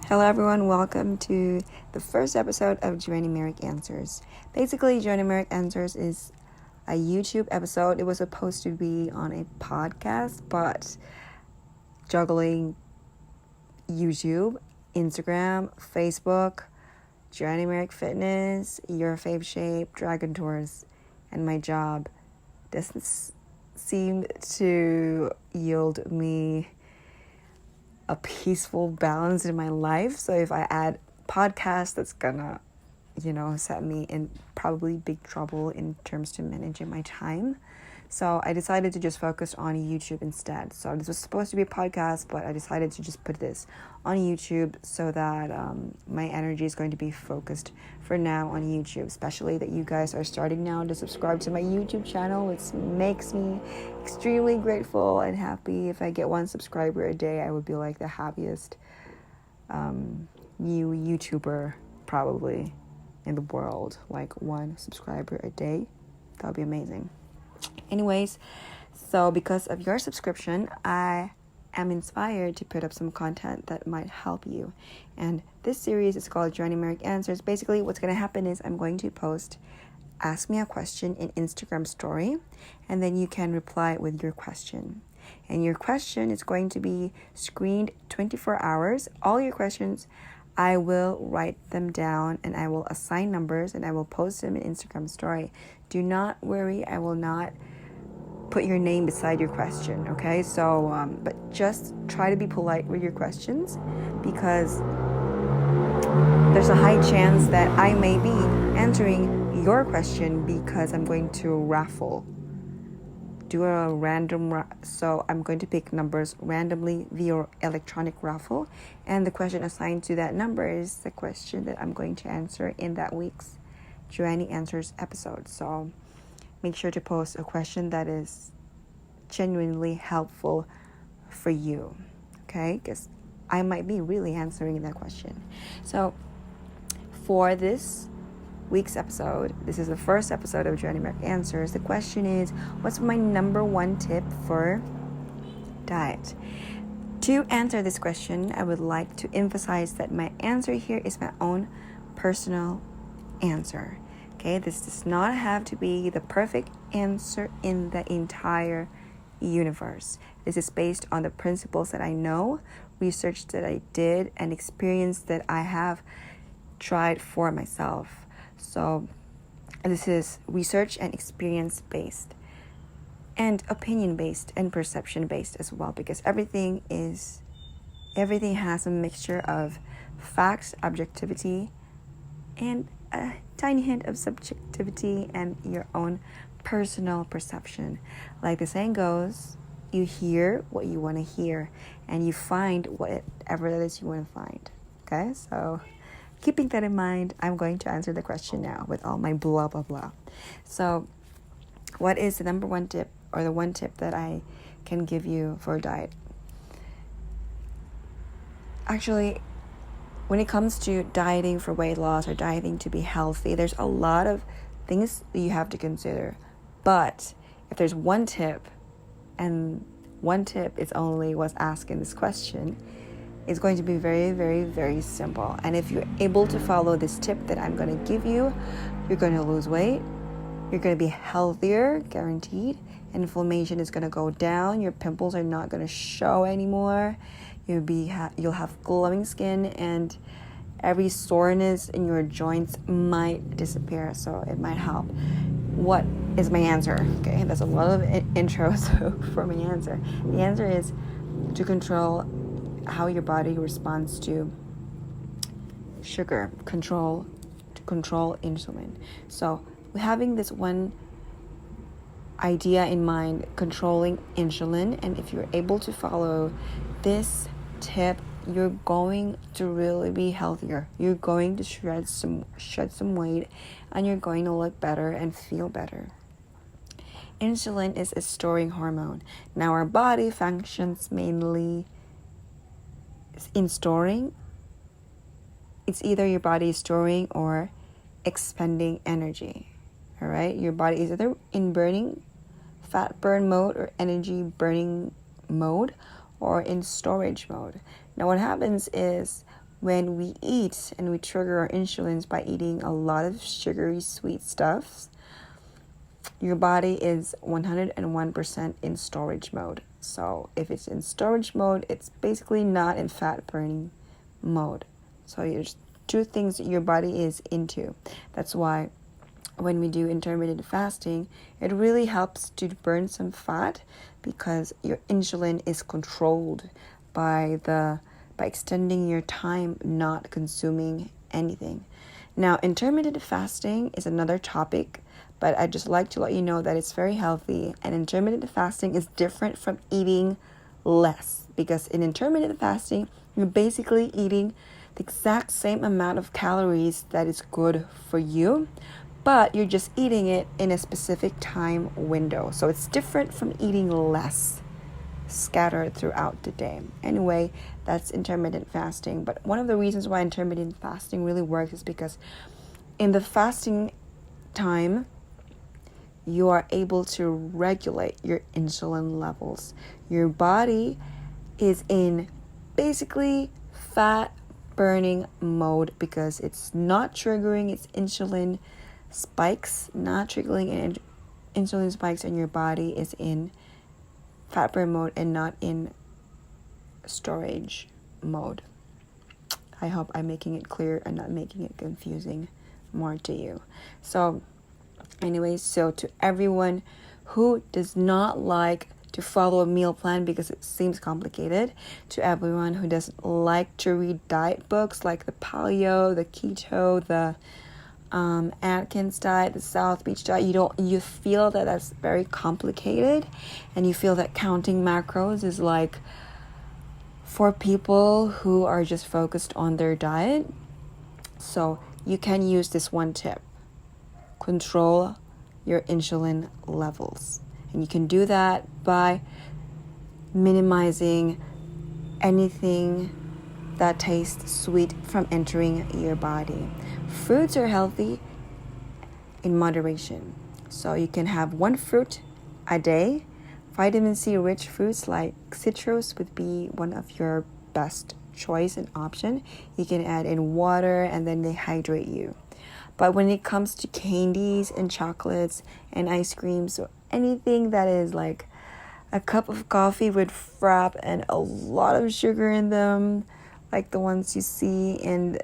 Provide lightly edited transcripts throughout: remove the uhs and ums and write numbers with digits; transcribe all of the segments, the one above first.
Hello everyone, welcome to the first episode of Joanny Merrick Answers. Basically, Joanny Merrick Answers is a YouTube episode. It was supposed to be on a podcast, but juggling YouTube, Instagram, Facebook, Joanny Merrick Fitness, Your Fave Shape, Dragon Tours, and my job doesn't seem to yield me a peaceful balance in my life. So if I add podcast, that's gonna, set me in probably big trouble in terms to managing my time. So I decided to just focus on YouTube instead. So this was supposed to be a podcast, but I decided to just put this on YouTube so that my energy is going to be focused for now on YouTube, especially that you guys are starting now to subscribe to my YouTube channel, which makes me extremely grateful and happy. If I get 1 subscriber a day, I would be like the happiest new YouTuber probably in the world. Like 1 subscriber a day, that would be amazing. Anyways, so because of your subscription, I am inspired to put up some content that might help you. And this series is called Joanny Merrick Answers. Basically, what's going to happen is I'm going to post Ask Me a Question in Instagram story, and then you can reply with your question. And your question is going to be screened 24 hours. All your questions, I will write them down and I will assign numbers and I will post them in Instagram story. Do not worry, I will not put your name beside your question, okay? So, but just try to be polite with your questions because there's a high chance that I may be answering your question because I'm going to do a random, so I'm going to pick numbers randomly via electronic raffle, and the question assigned to that number is the question that I'm going to answer in that week's Joanny Answers episode. So make sure to post a question that is genuinely helpful for you, okay? Because I might be really answering that question. So for this week's episode, this is the first episode of Joanny Merrick Answers. The question is, what's my number 1 tip for diet? To answer this question, I would like to emphasize that my answer here is my own personal answer. Okay, this does not have to be the perfect answer in the entire universe. This is based on the principles that I know, research that I did, and experience that I have tried for myself. So this is research and experience based and opinion based and perception based as well, because everything has a mixture of facts, objectivity, and a tiny hint of subjectivity and your own personal perception. Like the saying goes, you hear what you want to hear and you find whatever it is you want to find. Okay, so keeping that in mind, I'm going to answer the question now with all my blah, blah, blah. So what is the number 1 tip or the 1 tip that I can give you for diet? Actually, when it comes to dieting for weight loss or dieting to be healthy, there's a lot of things that you have to consider. But if there's 1 tip, and 1 tip is only what's asked in this question, it's going to be very, very, very simple. And if you're able to follow this tip that I'm going to give you, you're going to lose weight. You're going to be healthier, guaranteed. Inflammation is going to go down. Your pimples are not going to show anymore. You'll have glowing skin, and every soreness in your joints might disappear. So it might help. What is my answer? Okay, that's a lot of intros for my answer. The answer is to control how your body responds to sugar, to control insulin. So having this one idea in mind, controlling insulin, and if you're able to follow this tip, you're going to really be healthier. You're going to shed some weight, and you're going to look better and feel better. Insulin is a storing hormone. Now our body functions mainly in storing. It's either your body is storing or expending energy. All right, your body is either in fat burn mode or energy burning mode, or in storage mode. Now what happens is when we eat and we trigger our insulins by eating a lot of sugary sweet stuffs, your body is 101% in storage mode. So if it's in storage mode, it's basically not in fat burning mode. So there's two things that your body is into. That's why when we do intermittent fasting, it really helps to burn some fat because your insulin is controlled by extending your time not consuming anything. Now, intermittent fasting is another topic, but I'd just like to let you know that it's very healthy, and intermittent fasting is different from eating less, because in intermittent fasting, you're basically eating the exact same amount of calories that is good for you, but you're just eating it in a specific time window. So it's different from eating less scattered throughout the day. Anyway, that's intermittent fasting. But one of the reasons why intermittent fasting really works is because in the fasting time, you are able to regulate your insulin levels. Your body is in basically fat burning mode because it's not triggering its insulin spikes, not triggering insulin spikes, and your body is in fat burn mode and not in storage mode. I hope I'm making it clear and not making it confusing more to you. So anyways, so to everyone who does not like to follow a meal plan because it seems complicated, to everyone who doesn't like to read diet books like the paleo, the keto, the Atkins diet, the South Beach diet, you feel that that's very complicated, and you feel that counting macros is like for people who are just focused on their diet. So you can use this one tip: control your insulin levels. And you can do that by minimizing anything that tastes sweet from entering your body. Fruits are healthy in moderation. So you can have one fruit a day. Vitamin C rich fruits like citrus would be one of your best choice and option. You can add in water and then they hydrate you. But when it comes to candies and chocolates and ice creams, or anything that is like a cup of coffee with frap and a lot of sugar in them, like the ones you see in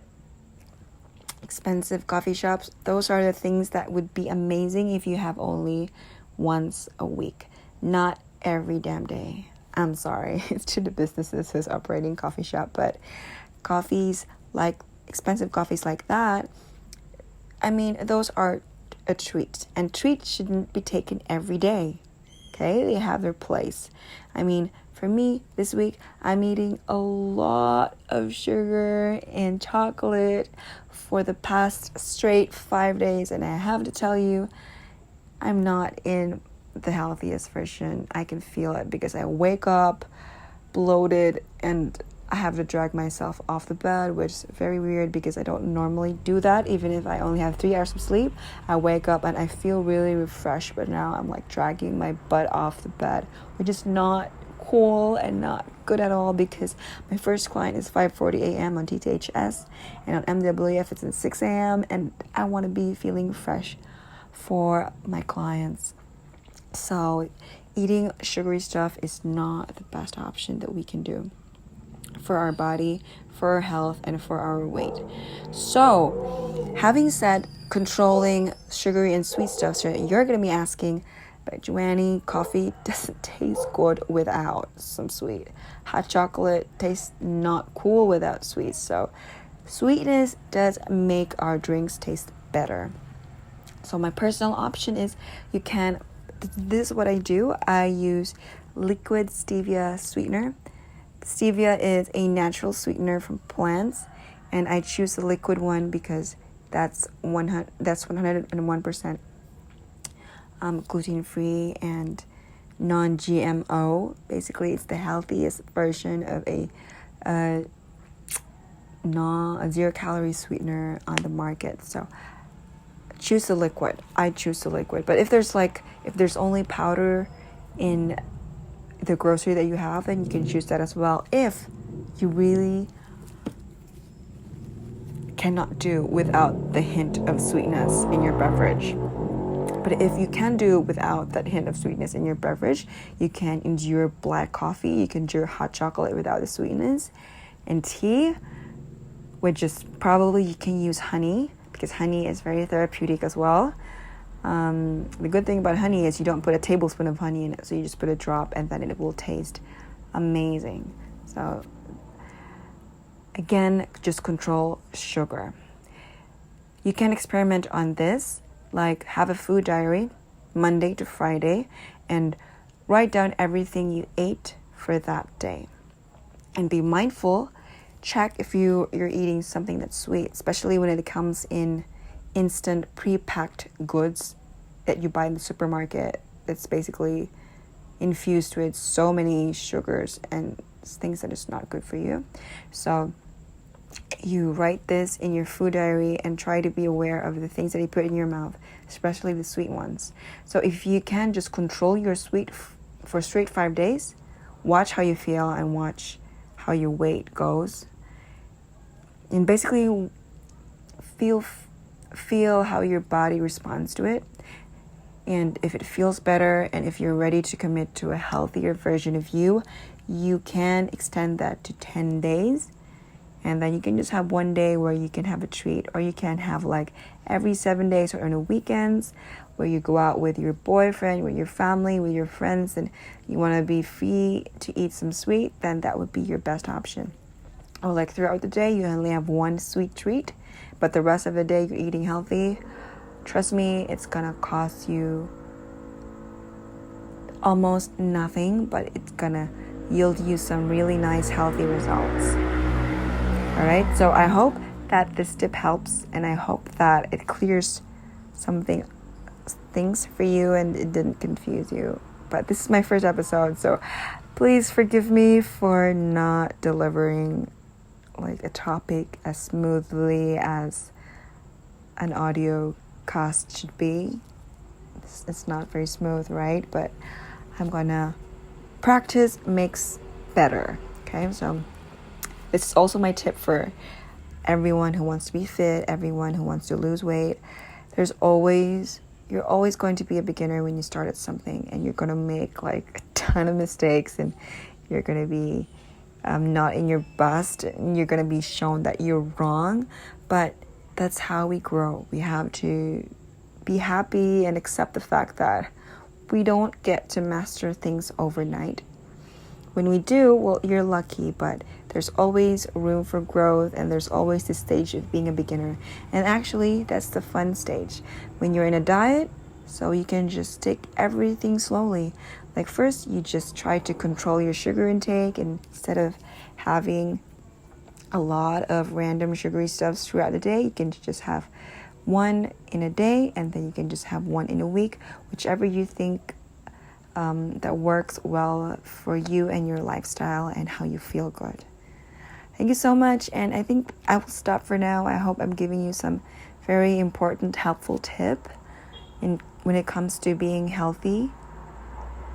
expensive coffee shops, those are the things that would be amazing if you have only once a week, not every damn day. I'm sorry, it's to the businesses who's operating coffee shop, but coffees like expensive coffees like that, I mean, those are a treat, and treats shouldn't be taken every day. Okay, they have their place. I mean, for me this week, I'm eating a lot of sugar and chocolate for the past straight 5 days, and I have to tell you, I'm not in the healthiest version. I can feel it because I wake up bloated and I have to drag myself off the bed, which is very weird because I don't normally do that. Even if I only have 3 hours of sleep, I wake up and I feel really refreshed, but now I'm like dragging my butt off the bed, which is not cool and not good at all because my first client is 5:40 a.m. on TTHS, and on MWF it's at 6 a.m. and I want to be feeling fresh for my clients. So eating sugary stuff is not the best option that we can do for our body, for our health, and for our weight. So having said controlling sugary and sweet stuff, so you're going to be asking, but Joannie, coffee doesn't taste good without some sweet. Hot chocolate tastes not cool without sweet. So sweetness does make our drinks taste better. So my personal option is this is what I do. I use liquid stevia sweetener. Stevia is a natural sweetener from plants, and I choose the liquid one because that's 101% gluten-free and non-GMO. Basically, it's the healthiest version of a zero-calorie sweetener on the market. So choose the liquid. I choose the liquid. But if there's only powder in the grocery that you have, then you can choose that as well if you really cannot do without the hint of sweetness in your beverage. But if you can do without that hint of sweetness in your beverage, you can endure black coffee, you can endure hot chocolate without the sweetness, and tea, which is probably you can use honey, because honey is very therapeutic as well. The good thing about honey is you don't put a tablespoon of honey in it, so you just put a drop and then it will taste amazing. So again, just control sugar. You can experiment on this, like have a food diary Monday to Friday and write down everything you ate for that day. And be mindful, check if you're eating something that's sweet, especially when it comes in instant pre-packed goods that you buy in the supermarket. It's basically infused with so many sugars and things that is not good for you. So you write this in your food diary and try to be aware of the things that you put in your mouth, especially the sweet ones. So if you can just control your sweet for straight 5 days, watch how you feel and watch how your weight goes. And basically feel how your body responds to it. And if it feels better and if you're ready to commit to a healthier version of you, you can extend that to 10 days. And then you can just have one day where you can have a treat, or you can have like every 7 days or on the weekends where you go out with your boyfriend, with your family, with your friends, and you want to be free to eat some sweet, then that would be your best option. Or like throughout the day, you only have one sweet treat, but the rest of the day you're eating healthy. Trust me, it's gonna cost you almost nothing, but it's gonna yield you some really nice healthy results. Alright, so I hope that this tip helps, and I hope that it clears things for you and it didn't confuse you. But this is my first episode, so please forgive me for not delivering like a topic as smoothly as an audio cast should be. It's not very smooth, right? But I'm gonna practice makes better. Okay, so this is also my tip for everyone who wants to be fit, everyone who wants to lose weight. You're always going to be a beginner when you start at something, and you're going to make like a ton of mistakes, and you're going to be not in your best, and you're going to be shown that you're wrong. But that's how we grow. We have to be happy and accept the fact that we don't get to master things overnight. When we do, well, you're lucky, but there's always room for growth, and there's always the stage of being a beginner. And actually, that's the fun stage. When you're in a diet, so you can just take everything slowly. Like first, you just try to control your sugar intake, and instead of having a lot of random sugary stuffs throughout the day, you can just have one in a day, and then you can just have one in a week, whichever you think that works well for you and your lifestyle and how you feel good. Thank you so much, and I think I will stop for now. I hope I'm giving you some very important, helpful tip when it comes to being healthy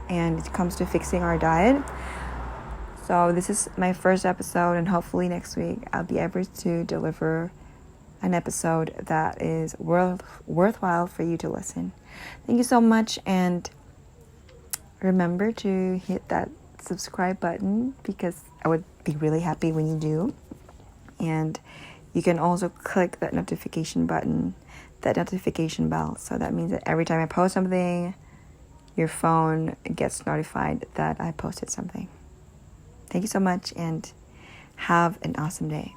and it comes to fixing our diet. So this is my first episode, and hopefully next week I'll be able to deliver an episode that is worthwhile for you to listen. Thank you so much, and remember to hit that subscribe button, because I would be really happy when you do. And you can also click that notification button, that notification bell. So that means that every time I post something, your phone gets notified that I posted something. Thank you so much, and have an awesome day.